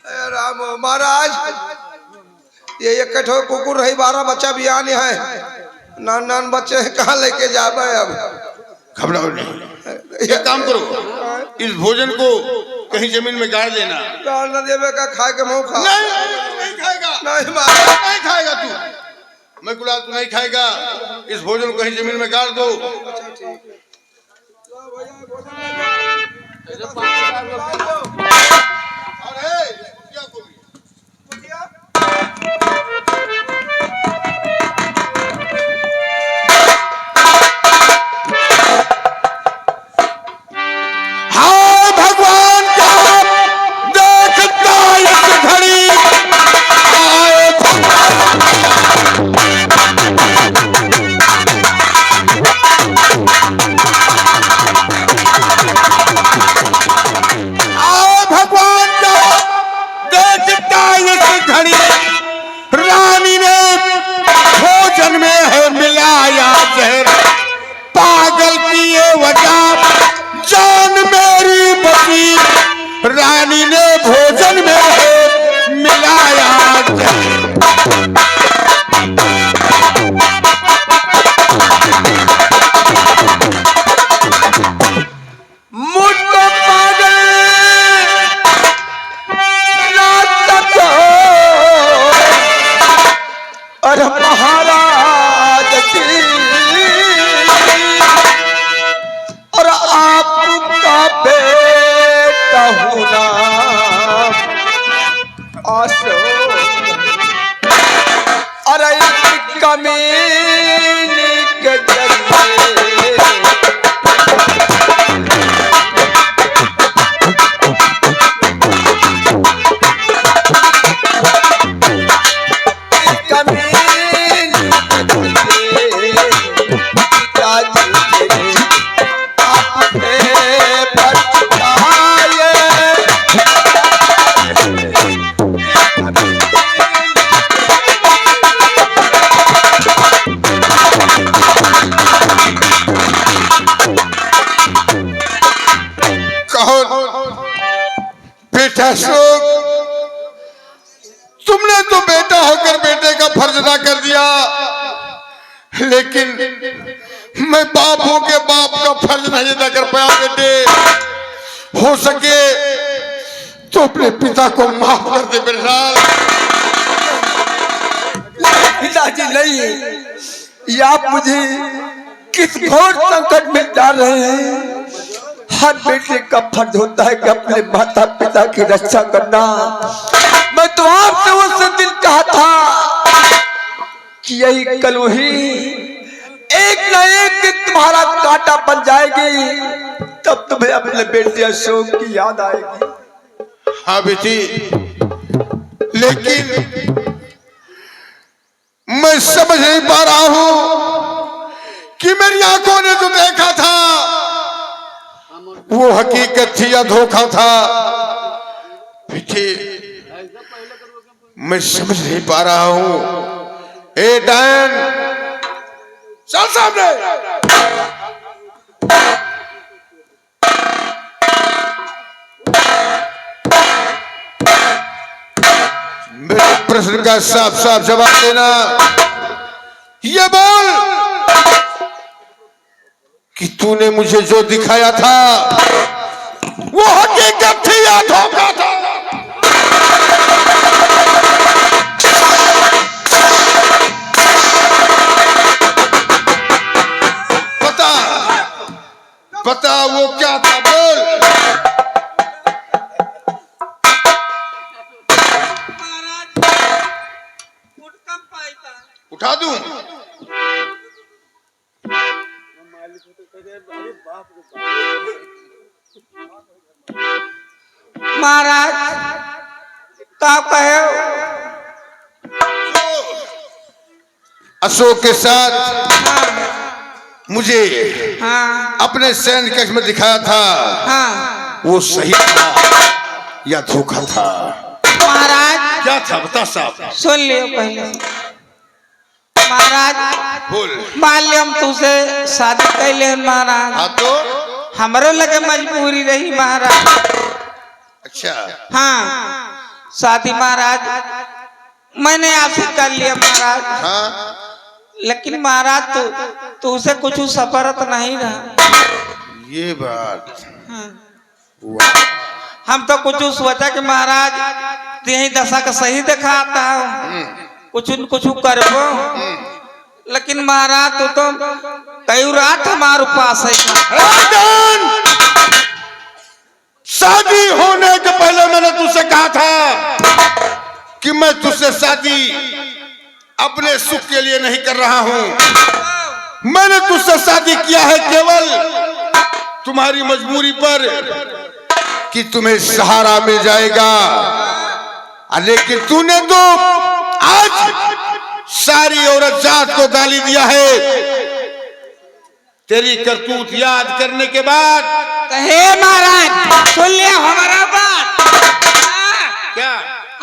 राम महाराज ये एक कुकुर रही 12 बच्चा भी आने है नान नान बच्चे कहाँ लेके जाबे अब। घबराओ नहीं, एक काम करो, इस भोजन को कहीं जमीन में गाड़ देना। गाड़ न देवे का खाए के मुंह खा। नहीं खाएगा, नहीं महाराज नहीं खाएगा तू, मैं गुलाब तू नहीं खाएगा। इस भोजन को कहीं जमीन में गाड़ दो। रानी ने भोजन में है मिलाया जहर, पागल की ये वजह जान मेरी बची। रानी ने भोजन में है मिलाया जहर। महाराज जी और आपका बेटा होना आशो अरे कमीनी के जरिए तुमने तो बेटा होकर बेटे का फर्ज अदा कर दिया, लेकिन मैं बाप होकर बाप का फर्ज नहीं अदा कर पाया। बेटे हो सके तो अपने पिता को माफ कर दे बेटा। पिताजी नहीं, आप मुझे किस घोर संकट में डाल रहे हैं। हर बेटे का फर्ज होता है कि अपने माता पिता की रक्षा करना। मैं तो आपसे उस दिन कहा था कि यही कलुही एक न एक दिन तुम्हारा कांटा बन जाएगी, तब तुम्हें अपने बेटे अशोक की याद आएगी। हाँ बेटी, लेकिन मैं समझ नहीं पा रहा हूं कि मेरी आंखों ने जो देखा था वो हकीकत थी या धोखा था। बेटे मैं समझ नहीं पा रहा हूं। ए डैन, चल सामने। मेरे प्रश्न का साफ साफ जवाब देना। ये बोल कि तूने मुझे जो दिखाया था वो हकीकत थी या धोखा था? बता वो क्या था, बोल। उठा दूं? महाराज क्या कहे? अशोक के साथ मुझे अपने सैन्य कक्ष में दिखाया था, वो सही था या धोखा था? महाराज क्या था बता साहब। सुन लियो पहले। महाराज बोल। मान लियो हम तुझसे शादी कैले महाराज। हाँ तो हमारो लगे मजबूरी रही महाराज। अच्छा। हाँ शादी महाराज मैंने आपसे कर लिया महाराज, हाँ लेकिन महाराज तो उसे कुछ सफरत नहीं रहा। ये बात। हाँ। वाह। हम तो कुछ सोचा कि महाराज यही दशा का सही दिखाता हो, कुछ न कुछ करबो, लेकिन महाराज तो कई रात हमारे पास है। शादी होने के पहले मैंने तुझसे कहा था कि मैं तुझसे शादी अपने सुख के लिए नहीं कर रहा हूं। मैंने तुझसे शादी किया है केवल तुम्हारी मजबूरी पर कि तुम्हें सहारा मिल जाएगा, लेकिन तूने तो आज सारी औरत जात को गाली दिया है। तेरी करतूत याद करने के बाद हे महाराज सुन लिया हमारा बात। क्या?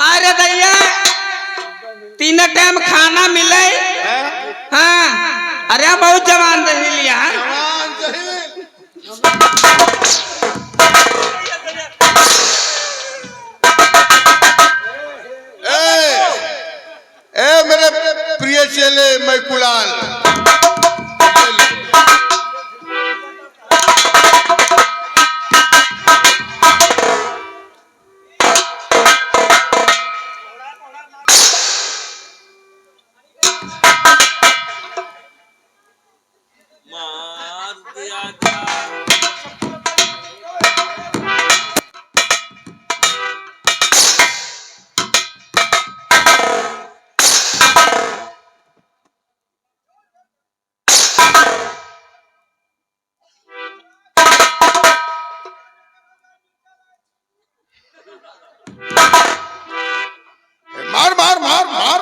अरे भैया 3 टाइम खाना मिले। हाँ अरे बहुत जवान दही लिया। मेरे प्रिय चेले मैकुलाल, मार मार मार मार।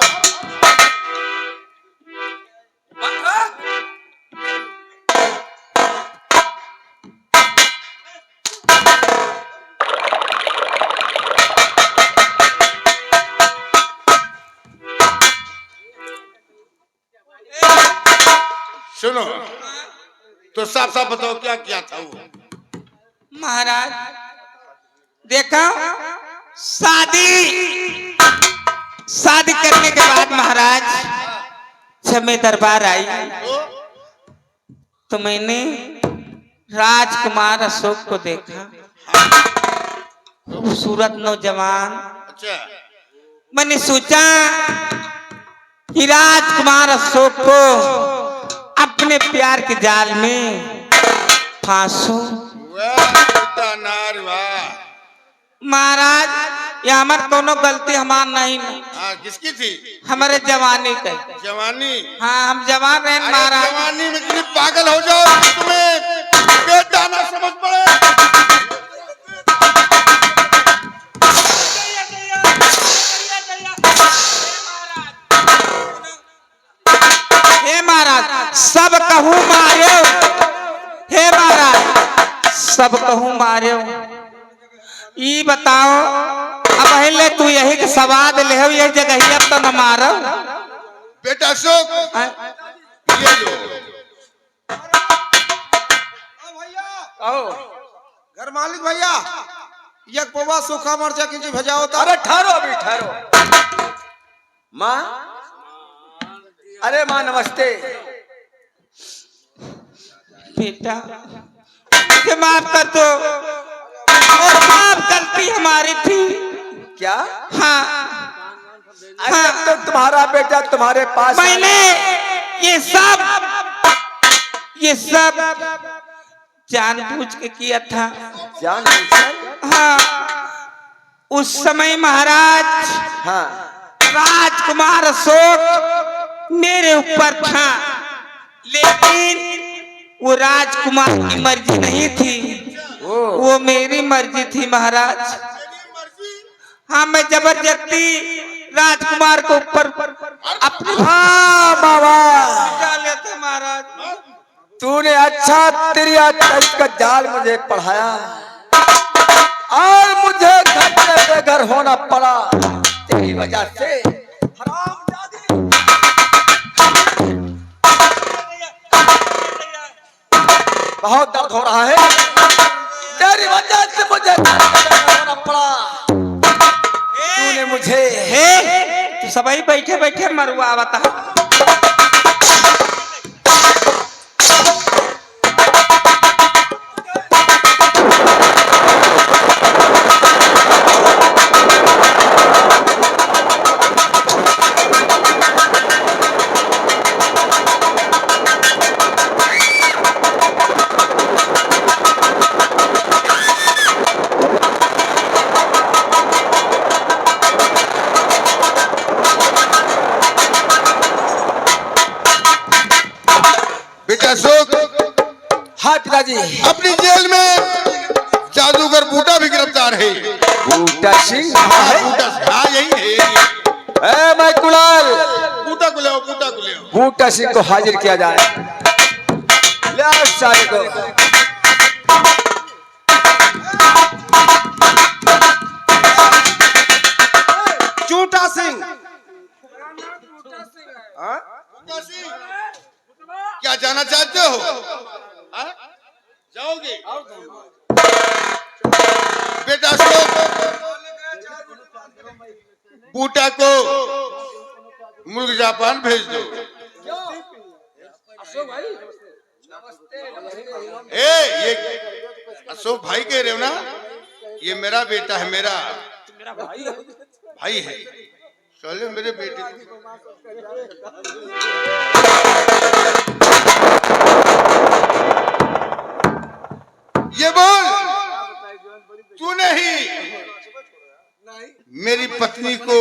सुनो तो साफ साफ बताओ क्या किया था वो? महाराज देखा शादी करने के बाद महाराज जब मैं दरबार आई तो मैंने राजकुमार अशोक को देखा, खूबसूरत नौजवान। अच्छा। मैंने सोचा कि राजकुमार अशोक को अपने प्यार के जाल में फांसो। महाराज ये हमार कोनो गलती हमार नहीं। किसकी थी? हमारे जवानी का। जवानी? हाँ हम जवान रहे महाराज। जवानी में इतनी पागल हो जाओ कि तुम्हें बेटा ना समझ पड़े। हे महाराज सब कहूँ मारे, हे महाराज सब कहूँ मारे। ये बताओ अब पहले तू यही के सवाद ले हो, यही जगह ही अब तो न मारो। बेटा अशोक ये लो। घर मालिक भैया एक पौवा सूखा मरचा किंची भजाओ तो। अरे ठहरो अभी ठहरो। माँ, अरे माँ नमस्ते। बेटा मुझे माफ कर दो, और माफ गलती हमारी थी। क्या? हाँ हाँ तो तुम्हारा बेटा तुम्हारे पास मैंने ये सब जानबूझ के किया था। जानबूझकर? हाँ उस समय महाराज हाँ राजकुमार अशोक मेरे ऊपर था, लेकिन वो राजकुमार की मर्जी नहीं थी, वो मेरी मर्जी थी महाराज। हाँ मैं जबरदस्ती राजकुमार को ऊपर अपने हाँ बाबा डाले थे महाराज। तूने अच्छा तेरी का जाल मुझे पढ़ाया और मुझे घर से बेघर होना पड़ा तेरी वजह से। बहुत दर्द हो रहा है तेरी वजह से मुझे घर से बेघर होना पड़ा। तूने मुझे। तू सबही बैठे बैठे मरुआ बता। बेटा अशोक, हाँ पिताजी। अपनी जेल में जादूगर बूटा भी गिरफ्तार है। बूटा सिंह हाँ, है? बूटा, हाँ यही है। ए मैं कुलाल, बूटा को ले आओ, बूटा को ले आओ। बूटा सिंह को हाजिर किया जाए। ले आओ साले को। चूटा सिंह। हाँ? बूटा सिंह, क्या जाना चाहते हो? हाँ? जाओगे? बेटा अशोक, बूटा को मुल्क जापान भेज दो। ये अशोक भाई कह रहे हो ना? ये मेरा बेटा है, मेरा भाई है। चले मेरे बेटे ये बोल, तूने ही मेरी पत्नी को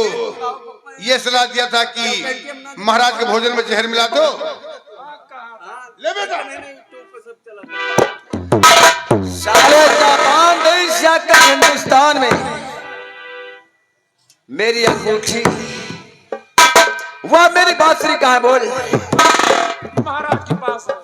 यह सलाह दिया था कि महाराज के भोजन में जहर मिला दो। ले बेटा। साले जापान देश जाकर हिंदुस्तान में मेरी अंगूठी, वह मेरी बांसुरी कहाँ है बोल? महाराज के पास है।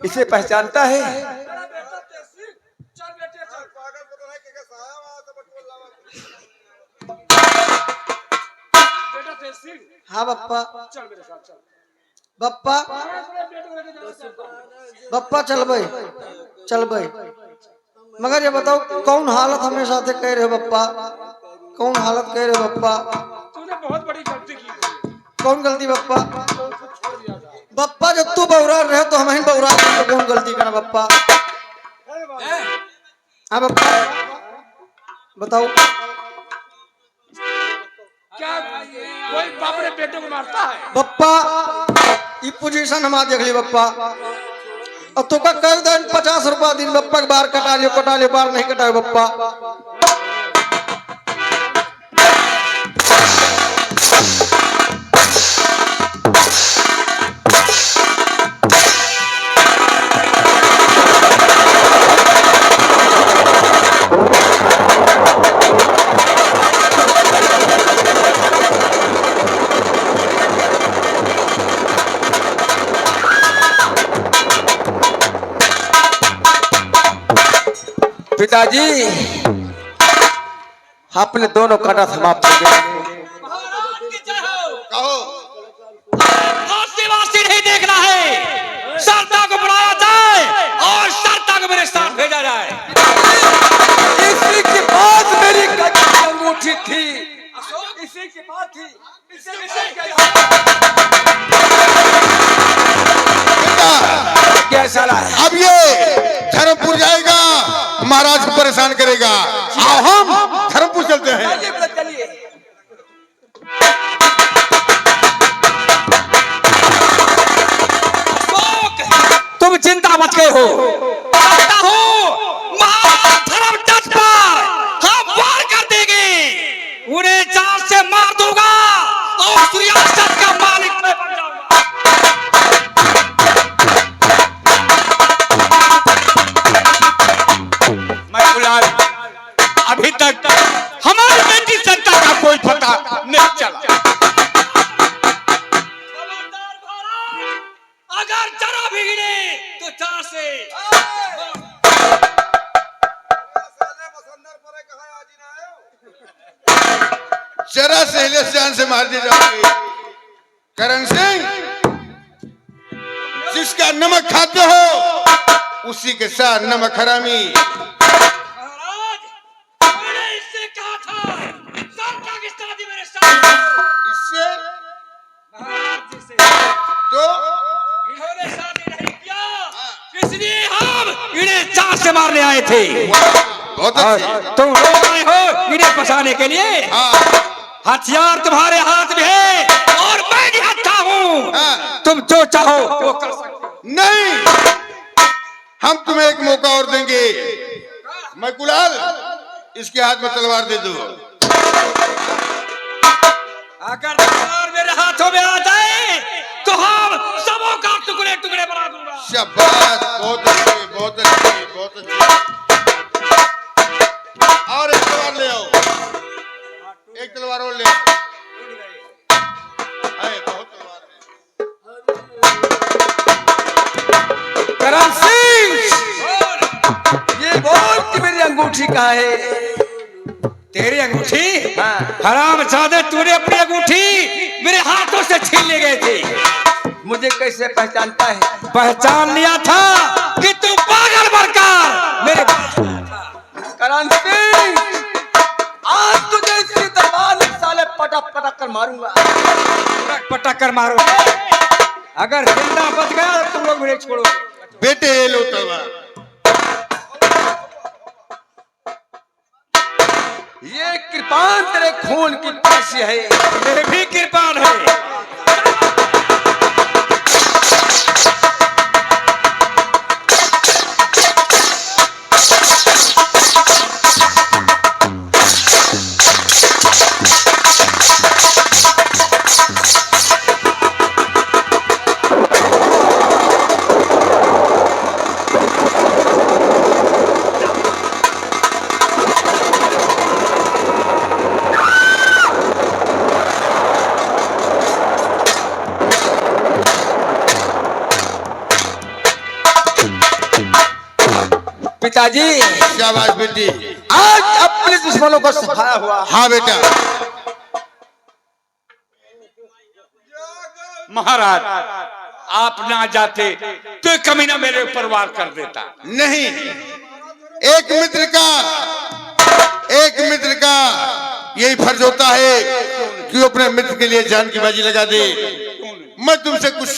इसे पहचानता है? हाँ बप्पा, बप्पा बप्पा चल भाई, चल भाई। मगर ये बताओ कौन हालत हमें साथे कह रहे हो बप्पा? कौन हालत कह रहे हो बप्पा? तूने बहुत बड़ी गलती की। कौन गलती बप्पा? बप्पा जब तू बौरा रहे तो हम ही बौरा रहे, तो कौन गलती करा बप्पा? हाँ बप्पा बताओ। क्या कोई बाप रे बेटे को मारता है? बप्पा ये पोजीशन हम देख ली बप्पा। और तो का कर दिन 50 रुपया दिन बप्पा के बार कटा लियो, बार नहीं कटाओ बप्पा। पिताजी अपने दोनों काटा समाप्त हो गए। कहो। नहीं देखना है, सरता को बुलाया जाए और सरता को मेरे साथ भेजा जाए। इसी के पास मेरी अंगूठी थी, इसी के पास थी, क्या साला है? अब ये धर्मपुर जाएगा, महाराज को परेशान करेगा। आओ हम धर्मपुर चलते हैं। चलिए। तुम चिंता मत गए हो, कहता हूं महाधर्म तट पर हम वार कर देंगे, उन्हें जान से मार दूंगा और सियासत का मालिक मैं बन जाऊंगा। मैं गुलाम, अभी तक हमारी बेटी सत्ता का कोई पता नहीं चला। अगर जरा भी गिरे तो चार से जरा सहले जान से मार दी जाओगे। करण सिंह, जिसका नमक खाते हो उसी के साथ नमक हरामी। इससे कहा था सरकार की शादी मेरे साथ, इससे महाराज जी से तो इन्होंने शादी नहीं किया, इसलिए हम इन्हें जान से मारने आए थे। बहुत अच्छी। तुम लोग आए हो इन्हें फंसाने के लिए। हाँ, हथियार तुम्हारे हाथ में है और मैं निहत्था हूँ। हाँ। तुम जो चाहो वो कर सकते हो। नहीं, हम तुम्हें एक मौका और देंगे। मैं गुलाल, इसके हाथ में तलवार दे दो। अगर तलवार मेरे हाथों में आ जाए तो हम सबों का टुकड़े टुकड़े बना दूंगा। शाबाश, बहुत अच्छी, बहुत अच्छी, बहुत अच्छी। और एक तलवार ले आओ, एक तलवार और ले आओ। है, बहुत तलवार है। करण सिंह, ये बोल कि मेरी अंगूठी कहाँ है? तेरी अंगूठी? हाँ। हरामजादे, तूने अपनी अंगूठी मेरे हाथों से छीन ले गए थे। मुझे कैसे पहचानता है? पहचान लिया था कि तू पागल बनकर मेरे करण सिंह, आज तुझे इसी दरबार में साले पटक पटक कर मारूंगा। पटक कर मारो। अगर जिंदा बच गया तो तुम लोग मुझे छोड़ो। बेटे ये लो तलवार। ये कृपान तेरे खून की प्यासी है। ये भी कृपान है। पिताजी, शाबाश बेटी। आज अपने दुश्मनों को सफाया हुआ। हाँ बेटा। महाराज, आप ना जाते तो कमीना मेरे ऊपर वार कर देता। नहीं, एक मित्र का यही फर्ज होता है कि वो अपने मित्र के लिए जान की बाजी लगा दे। मैं तुमसे कुछ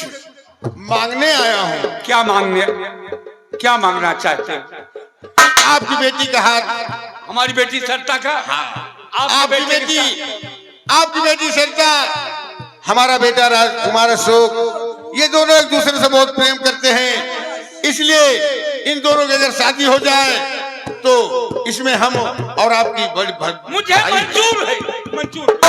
मांगने आया हूँ। क्या मांगना चाहते हैं? आपकी बेटी का हाथ। हमारी बेटी सरता का? आपकी बेटी सरता, हमारा बेटा राजकुमार अशोक, ये दोनों एक दूसरे से बहुत प्रेम करते हैं। इसलिए इन दोनों की अगर शादी हो जाए तो इसमें हम और आपकी बड़ी मुझे मंजूर है, मंजूर।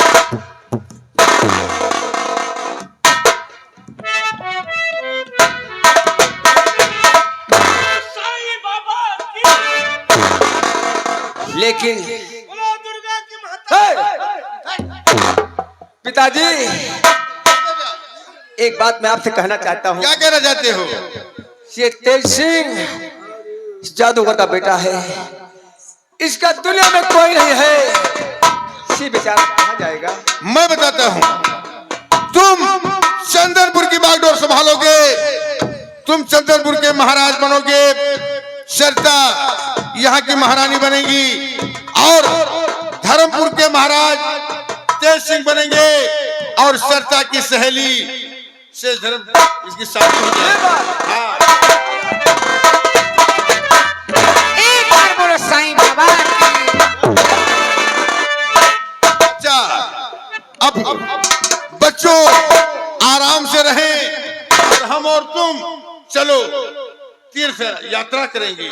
लेकिन पिताजी, एक बात मैं आपसे कहना चाहता हूँ। क्या कहना चाहते हो? ये तेज सिंह जादूगर का बेटा है। इसका दुनिया में कोई नहीं है। इसी बेचारा कहाँ जाएगा? मैं बताता हूँ। तुम चंदनपुर की बागडोर संभालोगे, तुम चंदनपुर के महाराज बनोगे, सरता यहाँ की महारानी बनेगी और धर्मपुर के महाराज तेज सिंह बनेंगे और सरता की सहेली से धर्म इसकी शादी हो जाएगी। हाँ। एक बार बोलो साईं बाबा। अच्छा, अब बच्चों आराम से रहें और हम और तुम चलो तीर्थ यात्रा करेंगे।